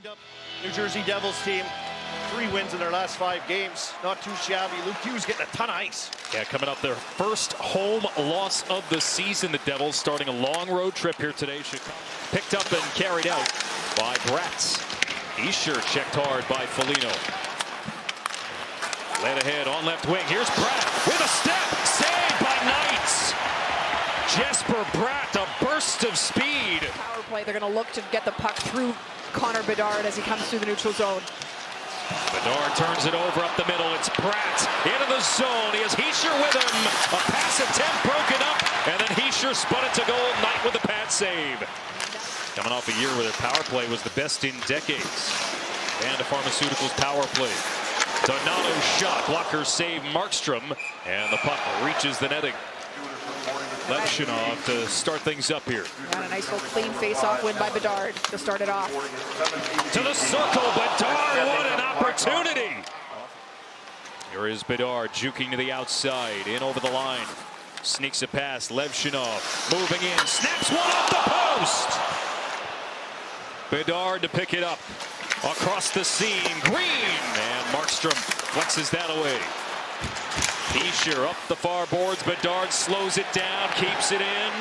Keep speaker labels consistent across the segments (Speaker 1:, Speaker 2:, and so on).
Speaker 1: up New Jersey Devils team. 3 wins in their last 5 games. Not too shabby. Luke Hughes getting a ton of ice.
Speaker 2: Yeah, coming up their first home loss of the season. The Devils starting a long road trip here today. Chicago picked up and carried out by Bratz. Escher checked hard by Foligno. Led ahead on left wing. Here's Bratt with a step. Saved by Knights. Jesper Bratt, a burst of speed.
Speaker 3: Power play. They're going to look to get the puck through Connor Bedard as he comes through the neutral zone.
Speaker 2: Bedard turns it over up the middle. It's Pratt into the zone. He has Escher with him. A pass attempt broken up, and then Escher spun it to goal. Knight with a pad save. Coming off a year where their power play was the best in decades. And a Pharmaceuticals power play. Donato shot. Blocker save Markstrom, and the puck reaches the netting. Levshinov to start things up here.
Speaker 3: And a nice little clean face-off win by Bedard to start it off.
Speaker 2: To the circle, Bedard, what an opportunity! Here is Bedard juking to the outside, in over the line. Sneaks a pass, Levshinov moving in, snaps one off the post! Bedard to pick it up. Across the seam, Green! And Markstrom flexes that away. Escher up the far boards. Bedard slows it down, keeps it in.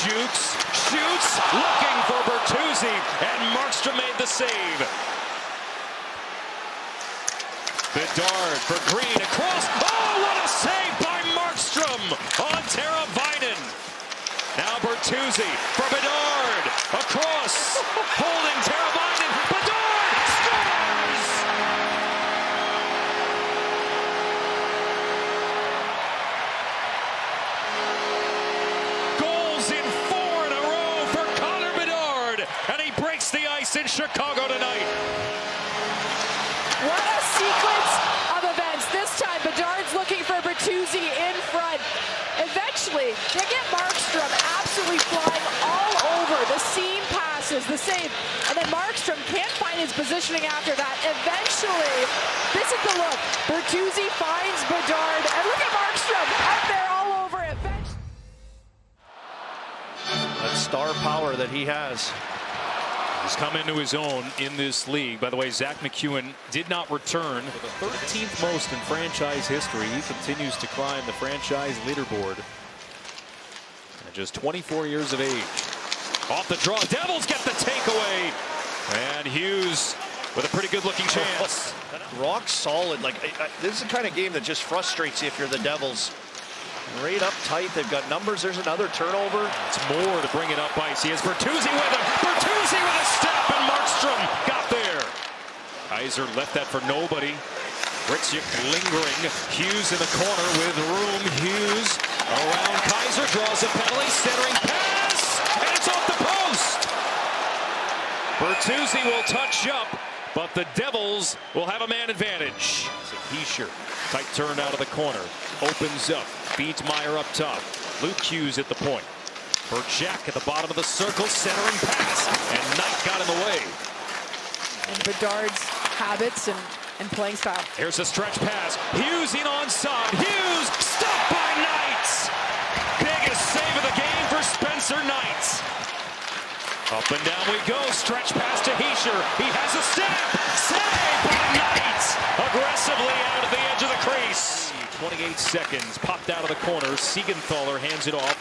Speaker 2: Jukes, shoots, looking for Bertuzzi, and Markstrom made the save. Bedard for Green across. Oh, what a save by Markstrom on Teravainen. Now Bertuzzi for Bedard across, holding Teravainen. Bedard scores! The ice in Chicago tonight.
Speaker 3: What a sequence of events. This time Bedard's looking for Bertuzzi in front. Eventually they get Markstrom absolutely flying all over. The seam passes, the save, and then Markstrom can't find his positioning after that. Eventually, this is the look. Bertuzzi finds Bedard, and look at Markstrom up there all over it.
Speaker 1: That star power that he has.
Speaker 2: He's come into his own in this league. By the way, Zach McEwen did not return. For the 13th most in franchise history. He continues to climb the franchise leaderboard. At just 24 years of age. Off the draw. Devils get the takeaway. And Hughes with a pretty good looking chance.
Speaker 1: Rock solid. Like this is the kind of game that just frustrates you if you're the Devils. Right up tight. They've got numbers. There's another turnover.
Speaker 2: It's more to bring it up ice. He has Bertuzzi with him. Bertuzzi with a step, and Markstrom got there. Kaiser left that for nobody. Ritchik lingering. Hughes in the corner with room. Hughes around Kaiser. Draws a penalty. Centering pass. And it's off the post. Bertuzzi will touch up, but the Devils will have a man advantage. Escher, tight turn out of the corner. Opens up. Feeds Meyer up top. Luke Hughes at the point. Jack at the bottom of the circle, centering pass, and Knight got in the way.
Speaker 3: And Bedard's habits and playing style.
Speaker 2: Here's a stretch pass. Hughes in onside. Hughes stopped by Knight. Biggest save of the game for Spencer Knight. Up and down we go. Stretch pass to Escher. He has a step. Save by Knight. Aggressively out at the edge of the crease. 28 seconds, popped out of the corner. Siegenthaler hands it off.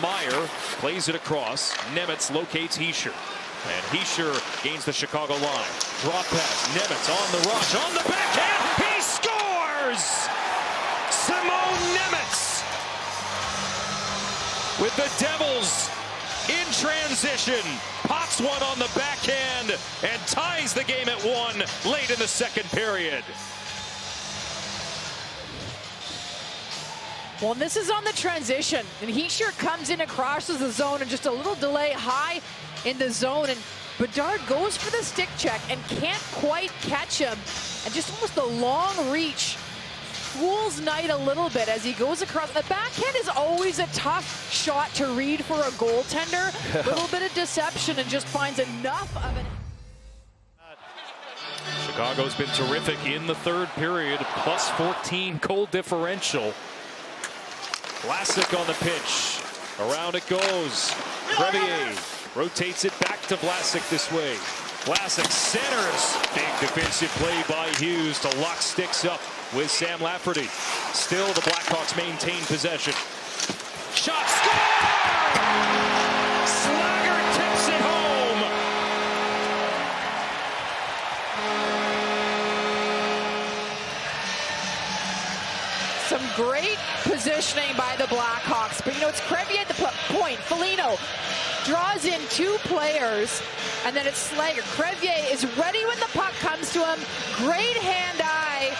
Speaker 2: Meyer plays it across. Nemec locates Escher. And Escher gains the Chicago line. Draw pass. Nemec on the rush. On the backhand. He scores! Simon Nemec with the Devils in transition. Pots one on the backhand and ties the game at 1 late in the second period.
Speaker 3: Well, this is on the transition, and Escher comes in and crosses the zone, and just a little delay high in the zone, and Bedard goes for the stick check and can't quite catch him, and just almost a long reach fools Knight a little bit as he goes across. The backhand is always a tough shot to read for a goaltender. A little bit of deception and just finds enough of it.
Speaker 2: Chicago's been terrific in the third period, plus 14 goal differential. Vlasic on the pitch. Around it goes. Crevier rotates it back to Vlasic this way. Classic centers. Big defensive play by Hughes to lock sticks up with Sam Lafferty. Still the Blackhawks maintain possession. Shot, score! Slager tips it home.
Speaker 3: Some great positioning by the Blackhawks, but it's Crevier at the point. Foligno draws in two players, and then it's Slager. Crevier is ready when the puck comes to him. Great hand-eye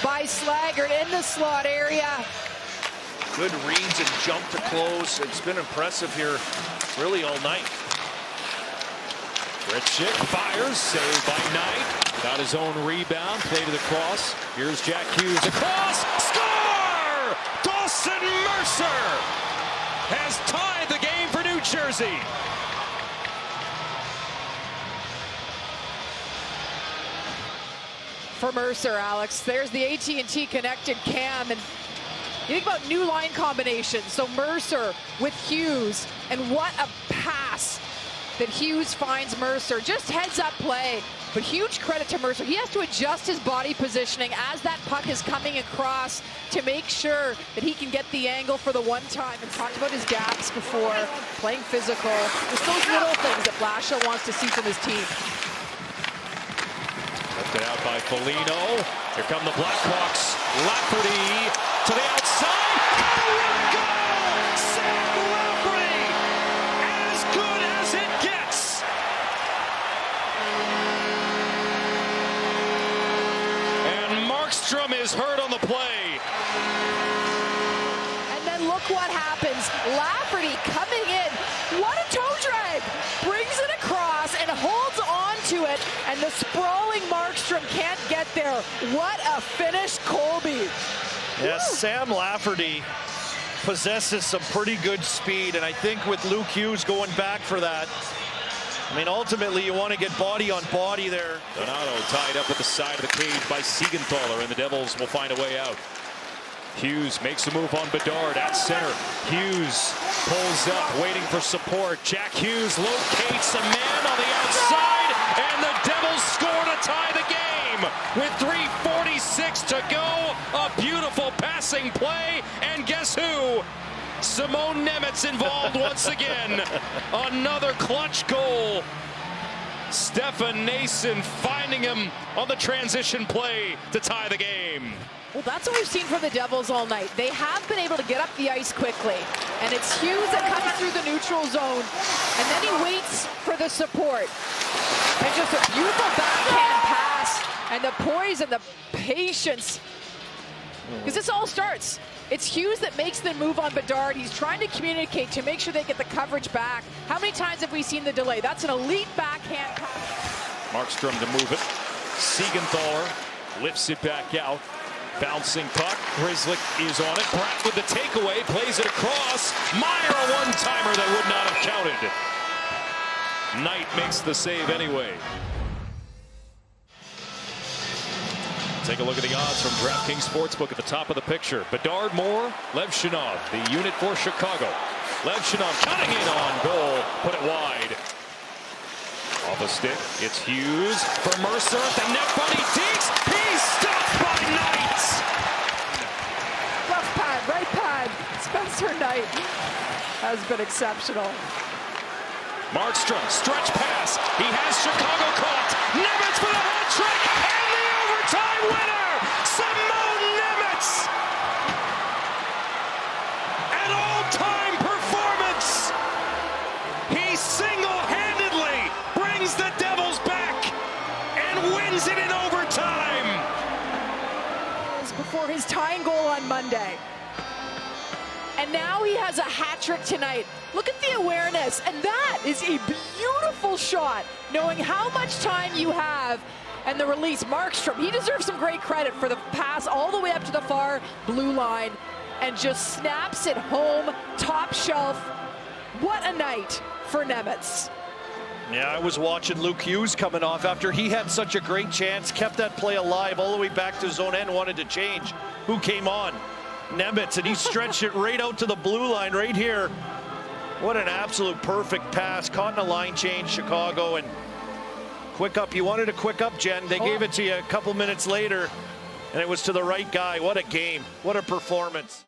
Speaker 3: by Slager in the slot area.
Speaker 1: Good reads and jump to close. It's been impressive here really all night.
Speaker 2: Ritchik fires, saved by Knight. Got his own rebound, play to the cross. Here's Jack Hughes across, score! Dawson Mercer has tied the game for New Jersey.
Speaker 3: For Mercer, Alex, there's the AT&T connected cam, and you think about new line combinations. So Mercer with Hughes, and what a pass that Hughes finds Mercer. Just heads up play, but huge credit to Mercer. He has to adjust his body positioning as that puck is coming across to make sure that he can get the angle for the one time. And talked about his gaps before, playing physical. Just those little things that Blashill wants to see from his team.
Speaker 2: Lifted out by Foligno. Here come the Blackhawks. Lafferty to the outside. Oh, what a goal! Sam Lafferty! As good as it gets! And Markstrom is hurt on the play.
Speaker 3: And then look what happens. Lafferty coming in. What a toe drag! Brings it across and holds on to it. And the sprawling Markstrom can't get there. What a finish, Colby.
Speaker 1: Yes, Sam Lafferty possesses some pretty good speed, and I think with Luke Hughes going back for that, I mean, ultimately you want to get body on body there.
Speaker 2: Donato tied up at the side of the cage by Siegenthaler, and the Devils will find a way out. Hughes makes a move on Bedard at center. Hughes pulls up, waiting for support. Jack Hughes locates a man on the outside, and the Devils score to tie the game with 3:46 to go. A beautiful passing play, and guess who? Simone Nemec involved once again. Another clutch goal. Stefan Nason finding him on the transition play to tie the game.
Speaker 3: Well, that's what we've seen from the Devils all night. They have been able to get up the ice quickly. And it's Hughes that comes through the neutral zone. And then he waits for the support. And just a beautiful backhand pass. And the poise and the patience. Because this all starts. It's Hughes that makes the move on Bedard. He's trying to communicate to make sure they get the coverage back. How many times have we seen the delay? That's an elite backhand pass.
Speaker 2: Markstrom to move it. Siegenthaler lifts it back out. Bouncing puck. Grzelcyk is on it. Pratt with the takeaway. Plays it across. Meyer, a one-timer that would not have counted. Knight makes the save anyway. Take a look at the odds from DraftKings Sportsbook at the top of the picture. Bedard, Moore, Levshunov, the unit for Chicago. Levshunov cutting in on goal. Put it wide. Off a stick. It's Hughes for Mercer at the net, but he digs. He's stopped by Knight.
Speaker 3: Left pad, right pad. Spencer Knight has been exceptional.
Speaker 2: Markstrom, stretch pass. He has Chicago caught. Nemec for the hat trick, and the overtime winner, Simone Nemec. An all-time performance. He single-handedly brings the Devils back and wins it in overtime.
Speaker 3: Before his tying goal on Monday. And now he has a hat trick tonight. Look at the awareness, and that is a beautiful shot, knowing how much time you have. And the release, Markstrom, he deserves some great credit for the pass all the way up to the far blue line and just snaps it home, top shelf. What a night for Nemec.
Speaker 1: Yeah, I was watching Luke Hughes coming off after he had such a great chance, kept that play alive all the way back to zone end, wanted to change. Who came on? Nemec, and he stretched it right out to the blue line right here. What an absolute perfect pass. Caught in a line change, Chicago, and Quick up. You wanted a quick up, Jen. They gave it to you a couple minutes later, and it was to the right guy. What a game. What a performance.